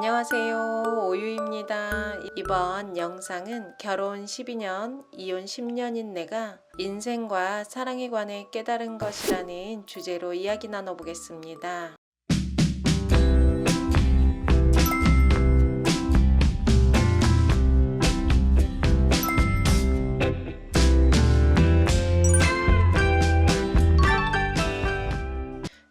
안녕하세요, 오유입니다. 이번 영상은 결혼 12년, 이혼 10년인 내가 인생과 사랑에 관해 깨달은 것이라는 주제로 이야기 나눠보겠습니다.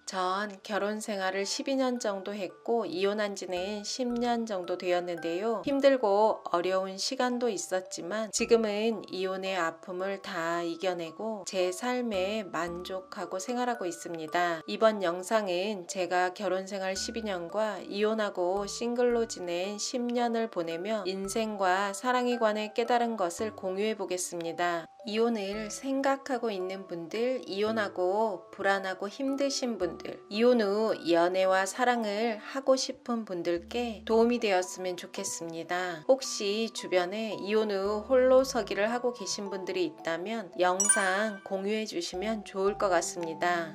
전 결혼 생활을 12년 정도 했고 이혼한 지는 10년 정도 되었는데요. 힘들고 어려운 시간도 있었지만 지금은 이혼의 아픔을 다 이겨내고 제 삶에 만족하고 생활하고 있습니다. 이번 영상은 제가 결혼 생활 12년과 이혼하고 싱글로 지낸 10년을 보내며 인생과 사랑에 관해 깨달은 것을 공유해 보겠습니다. 이혼을 생각하고 있는 분들, 이혼하고 불안하고 힘드신 분들, 이혼 후 연애와 사랑을 하고 싶은 분들께 도움이 되었으면 좋겠습니다. 혹시 주변에 이혼 후 홀로서기를 하고 계신 분들이 있다면 영상 공유해 주시면 좋을 것 같습니다.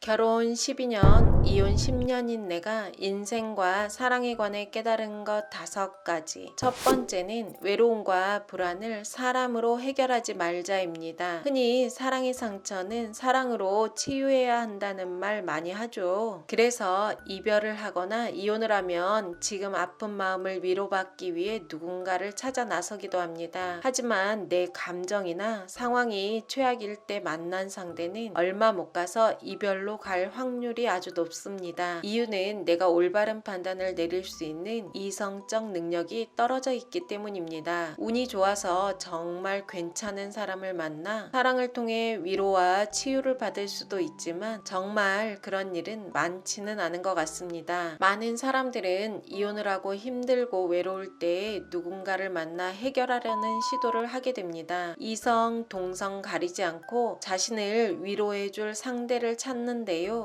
결혼 12년, 이혼 10년인 내가 인생과 사랑에 관해 깨달은 것 5가지. 첫 번째는 외로움과 불안을 사람으로 해결하지 말자입니다. 흔히 사랑의 상처는 사랑으로 치유해야 한다는 말 많이 하죠. 그래서 이별을 하거나 이혼을 하면 지금 아픈 마음을 위로받기 위해 누군가를 찾아 나서기도 합니다. 하지만 내 감정이나 상황이 최악일 때 만난 상대는 얼마 못 가서 이별로 갈 확률이 아주 높습니다. 이유는 내가 올바른 판단을 내릴 수 있는 이성적 능력이 떨어져 있기 때문입니다. 운이 좋아서 정말 괜찮은 사람을 만나 사랑을 통해 위로와 치유를 받을 수도 있지만 정말 그런 일은 많지는 않은 것 같습니다. 많은 사람들은 이혼을 하고 힘들고 외로울 때 누군가를 만나 해결하려는 시도를 하게 됩니다. 이성, 동성 가리지 않고 자신을 위로해줄 상대를 찾는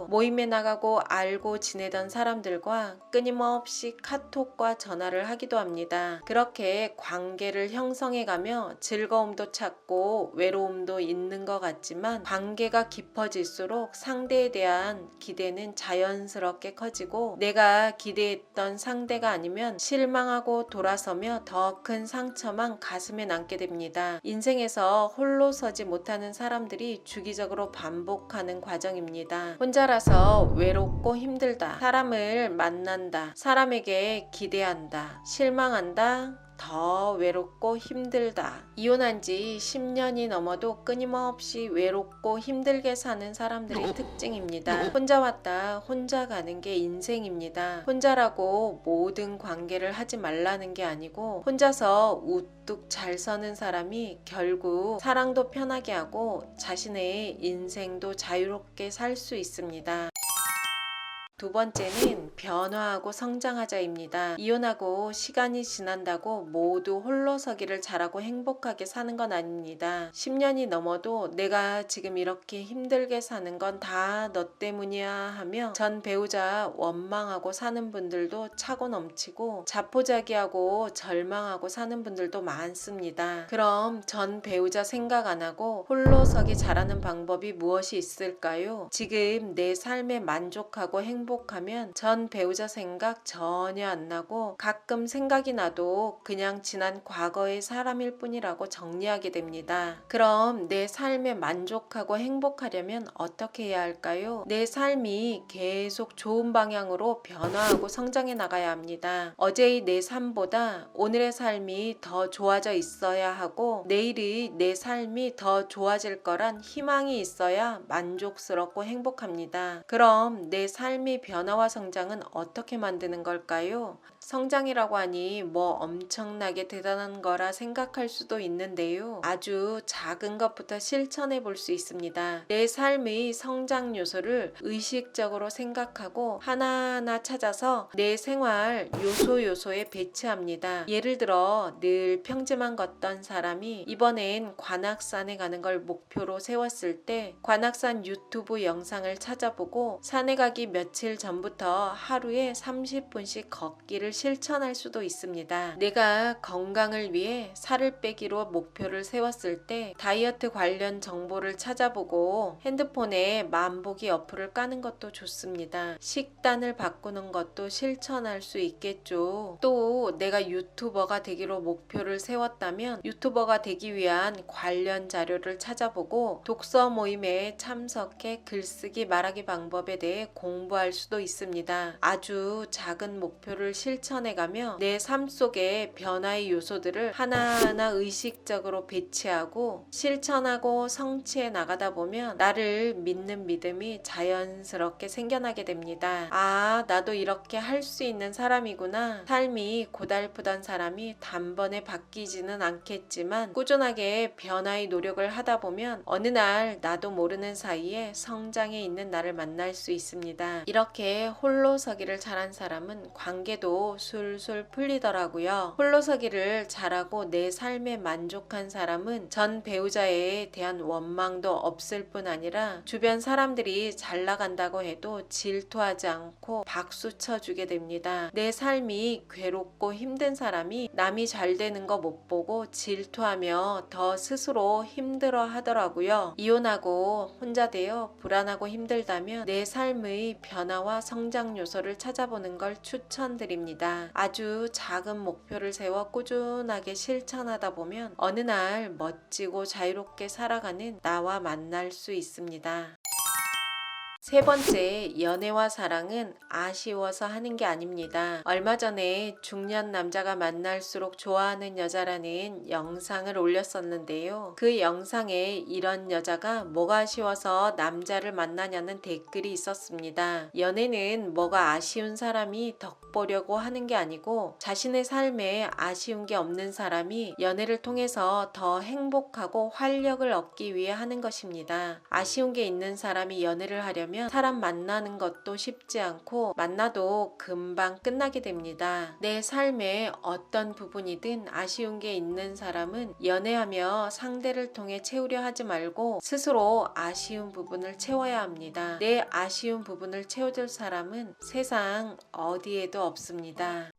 모임에 나가고 알고 지내던 사람들과 끊임없이 카톡과 전화를 하기도 합니다. 그렇게 관계를 형성해가며 즐거움도 찾고 외로움도 있는 것 같지만 관계가 깊어질수록 상대에 대한 기대는 자연스럽게 커지고 내가 기대했던 상대가 아니면 실망하고 돌아서며 더 큰 상처만 가슴에 남게 됩니다. 인생에서 홀로 서지 못하는 사람들이 주기적으로 반복하는 과정입니다. 혼자라서 외롭고 힘들다. 사람을 만난다. 사람에게 기대한다. 실망한다. 더 외롭고 힘들다. 이혼한 지 10년이 넘어도 끊임없이 외롭고 힘들게 사는 사람들의 특징입니다. 혼자 왔다 혼자 가는 게 인생입니다. 혼자라고 모든 관계를 하지 말라는 게 아니고 혼자서 우뚝 잘 서는 사람이 결국 사랑도 편하게 하고 자신의 인생도 자유롭게 살 수 있습니다. 두 번째는 변화하고 성장하자입니다. 이혼하고 시간이 지난다고 모두 홀로서기를 잘하고 행복하게 사는 건 아닙니다. 10년이 넘어도 내가 지금 이렇게 힘들게 사는 건 다 너 때문이야 하며 전 배우자 원망하고 사는 분들도 차고 넘치고 자포자기하고 절망하고 사는 분들도 많습니다. 그럼 전 배우자 생각 안 하고 홀로서기 잘하는 방법이 무엇이 있을까요? 지금 내 삶에 만족하고 행복하면 전 배우자 생각 전혀 안 나고 가끔 생각이 나도 그냥 지난 과거의 사람일 뿐이라고 정리하게 됩니다. 그럼 내 삶에 만족하고 행복하려면 어떻게 해야 할까요? 내 삶이 계속 좋은 방향으로 변화하고 성장해 나가야 합니다. 어제의 내 삶보다 오늘의 삶이 더 좋아져 있어야 하고 내일의 내 삶이 더 좋아질 거란 희망이 있어야 만족스럽고 행복합니다. 그럼 내 삶이 변화와 성장은 어떻게 만드는 걸까요? 성장이라고 하니 뭐 엄청나게 대단한 거라 생각할 수도 있는데요. 아주 작은 것부터 실천해 볼 수 있습니다. 내 삶의 성장 요소를 의식적으로 생각하고 하나하나 찾아서 내 생활 요소에 배치합니다. 예를 들어 늘 평지만 걷던 사람이 이번엔 관악산에 가는 걸 목표로 세웠을 때 관악산 유튜브 영상을 찾아보고 산에 가기 며칠 며칠 전부터 하루에 30분씩 걷기를 실천할 수도 있습니다. 내가 건강을 위해 살을 빼기로 목표를 세웠을 때 다이어트 관련 정보를 찾아보고 핸드폰에 만보기 어플을 까는 것도 좋습니다. 식단을 바꾸는 것도 실천할 수 있겠죠. 또 내가 유튜버가 되기로 목표를 세웠다면 유튜버가 되기 위한 관련 자료를 찾아보고 독서 모임에 참석해 글쓰기 말하기 방법에 대해 공부할 수도 있습니다. 아주 작은 목표를 실천해가며 내 삶 속의 변화의 요소들을 하나하나 의식적으로 배치하고 실천하고 성취해 나가다 보면 나를 믿는 믿음이 자연스럽게 생겨나게 됩니다. 아, 나도 이렇게 할 수 있는 사람이구나. 삶이 고달프던 사람이 단번에 바뀌지는 않겠지만 꾸준하게 변화의 노력을 하다 보면 어느 날 나도 모르는 사이에 성장해 있는 나를 만날 수 있습니다. 이렇게 홀로서기를 잘한 사람은 관계도 술술 풀리더라고요. 홀로서기를 잘하고 내 삶에 만족한 사람은 전 배우자에 대한 원망도 없을 뿐 아니라 주변 사람들이 잘 나간다고 해도 질투하지 않고 박수 쳐주게 됩니다. 내 삶이 괴롭고 힘든 사람이 남이 잘 되는 거 못 보고 질투하며 더 스스로 힘들어 하더라고요. 이혼하고 혼자 되어 불안하고 힘들다면 내 삶의 변화와 성장 요소를 찾아보는 걸 추천드립니다. 아주 작은 목표를 세워 꾸준하게 실천하다 보면 어느 날 멋지고 자유롭게 살아가는 나와 만날 수 있습니다. 세 번째, 연애와 사랑은 아쉬워서 하는 게 아닙니다. 얼마 전에 중년 남자가 만날수록 좋아하는 여자라는 영상을 올렸었는데요. 그 영상에 이런 여자가 뭐가 아쉬워서 남자를 만나냐는 댓글이 있었습니다. 연애는 뭐가 아쉬운 사람이 덕보려고 하는 게 아니고 자신의 삶에 아쉬운 게 없는 사람이 연애를 통해서 더 행복하고 활력을 얻기 위해 하는 것입니다. 아쉬운 게 있는 사람이 연애를 하려면 사람 만나는 것도 쉽지 않고 만나도 금방 끝나게 됩니다. 내 삶에 어떤 부분이든 아쉬운 게 있는 사람은 연애하며 상대를 통해 채우려 하지 말고 스스로 아쉬운 부분을 채워야 합니다. 내 아쉬운 부분을 채워줄 사람은 세상 어디에도 없습니다.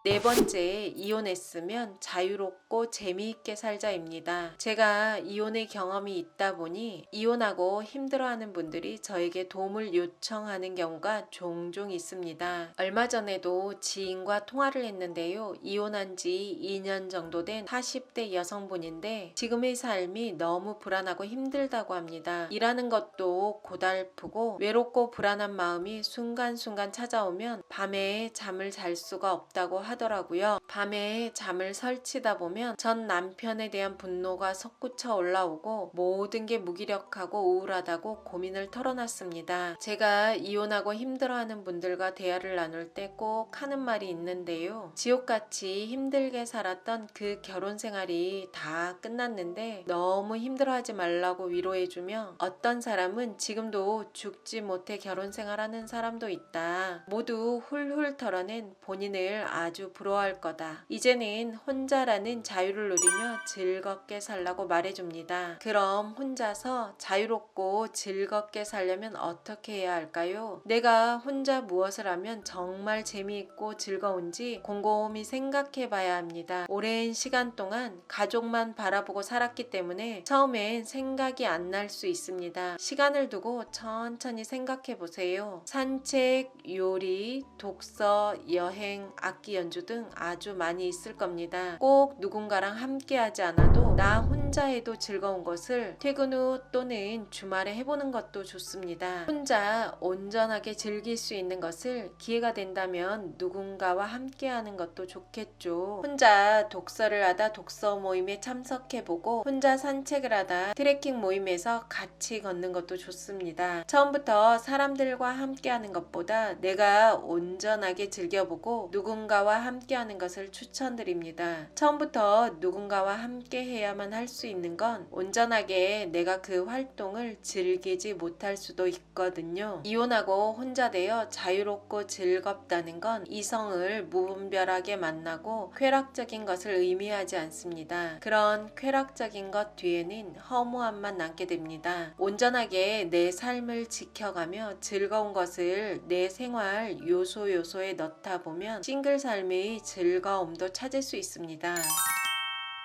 네 번째, 이혼했으면 자유롭고 재미있게 살자입니다. 제가 이혼의 경험이 있다 보니 이혼하고 힘들어하는 분들이 저에게 도움을 요청하는 경우가 종종 있습니다. 얼마 전에도 지인과 통화를 했는데요. 이혼한 지 2년 정도 된 40대 여성분인데 지금의 삶이 너무 불안하고 힘들다고 합니다. 일하는 것도 고달프고 외롭고 불안한 마음이 순간순간 찾아오면 밤에 잠을 잘 수가 없다고 하더라고요. 밤에 잠을 설치다 보면 전 남편에 대한 분노가 솟구쳐 올라오고 모든 게 무기력하고 우울하다고 고민을 털어놨습니다. 제가 이혼하고 힘들어하는 분들과 대화를 나눌 때 꼭 하는 말이 있는데요. 지옥같이 힘들게 살았던 그 결혼 생활이 다 끝났는데 너무 힘들어하지 말라고 위로해주며 어떤 사람은 지금도 죽지 못해 결혼 생활하는 사람도 있다. 모두 훌훌 털어낸 본인을 아주 부러워할 거다. 이제는 혼자라는 자유를 누리며 즐겁게 살라고 말해줍니다. 그럼 혼자서 자유롭고 즐겁게 살려면 어떻게 해야 할까요? 내가 혼자 무엇을 하면 정말 재미있고 즐거운지 곰곰이 생각해 봐야 합니다. 오랜 시간 동안 가족만 바라보고 살았기 때문에 처음엔 생각이 안 날 수 있습니다. 시간을 두고 천천히 생각해 보세요. 산책, 요리, 독서, 여행, 악기 연주 등 아주 많이 있을 겁니다. 꼭 누군가랑 함께 하지 않아도 나 혼자 해도 즐거운 것을 퇴근 후 또는 주말에 해보는 것도 좋습니다. 혼자 온전하게 즐길 수 있는 것을 기회가 된다면 누군가와 함께 하는 것도 좋겠죠. 혼자 독서를 하다 독서 모임에 참석해보고 혼자 산책을 하다 트레킹 모임에서 같이 걷는 것도 좋습니다. 처음부터 사람들과 함께 하는 것보다 내가 온전하게 즐겨보고 누군가와 함께하는 것을 추천드립니다. 처음부터 누군가와 함께 해야만 할 수 있는 건 온전하게 내가 그 활동을 즐기지 못할 수도 있거든요. 이혼하고 혼자 되어 자유롭고 즐겁다는 건 이성을 무분별하게 만나고 쾌락적인 것을 의미하지 않습니다. 그런 쾌락적인 것 뒤에는 허무함만 남게 됩니다. 온전하게 내 삶을 지켜가며 즐거운 것을 내 생활 요소에 넣다 보면 싱글 삶의 즐거움도 찾을 수 있습니다.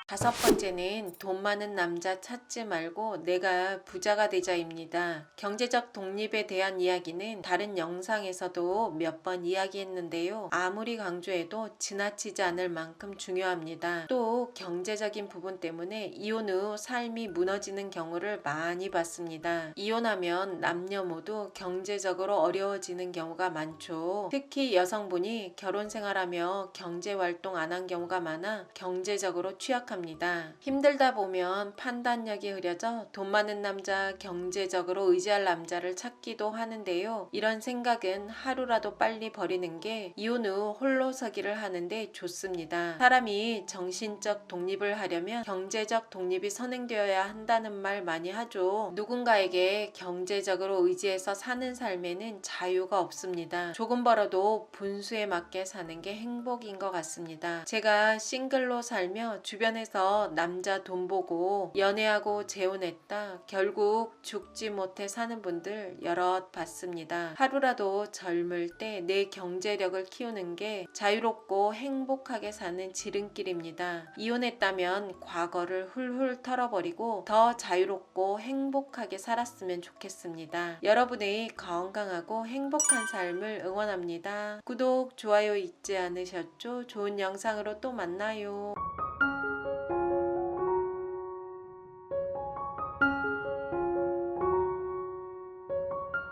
5번째는 돈 많은 남자 찾지 말고 내가 부자가 되자입니다. 경제적 독립에 대한 이야기는 다른 영상에서도 몇 번 이야기했는데요. 아무리 강조해도 지나치지 않을 만큼 중요합니다. 또 경제적인 부분 때문에 이혼 후 삶이 무너지는 경우를 많이 봤습니다. 이혼하면 남녀 모두 경제적으로 어려워지는 경우가 많죠. 특히 여성분이 결혼 생활하며 경제 활동 안 한 경우가 많아 경제적으로 취약합니다. 힘들다 보면 판단력이 흐려져 돈 많은 남자, 경제적으로 의지할 남자를 찾기도 하는데요. 이런 생각은 하루라도 빨리 버리는 게 이혼 후 홀로서기를 하는데 좋습니다. 사람이 정신적 독립을 하려면 경제적 독립이 선행되어야 한다는 말 많이 하죠. 누군가에게 경제적으로 의지해서 사는 삶에는 자유가 없습니다. 조금 벌어도 분수에 맞게 사는 게 행복인 것 같습니다. 제가 싱글로 살며 주변에서 남자 돈 보고 연애하고 재혼했다 결국 죽지 못해 사는 분들 여럿 봤습니다. 하루라도 젊을 때 내 경제력을 키우는 게 자유롭고 행복하게 사는 지름길입니다. 이혼했다면 과거를 훌훌 털어버리고 더 자유롭고 행복하게 살았으면 좋겠습니다. 여러분의 건강하고 행복한 삶을 응원합니다. 구독, 좋아요 잊지 않으셨죠? 좋은 영상으로 또 만나요.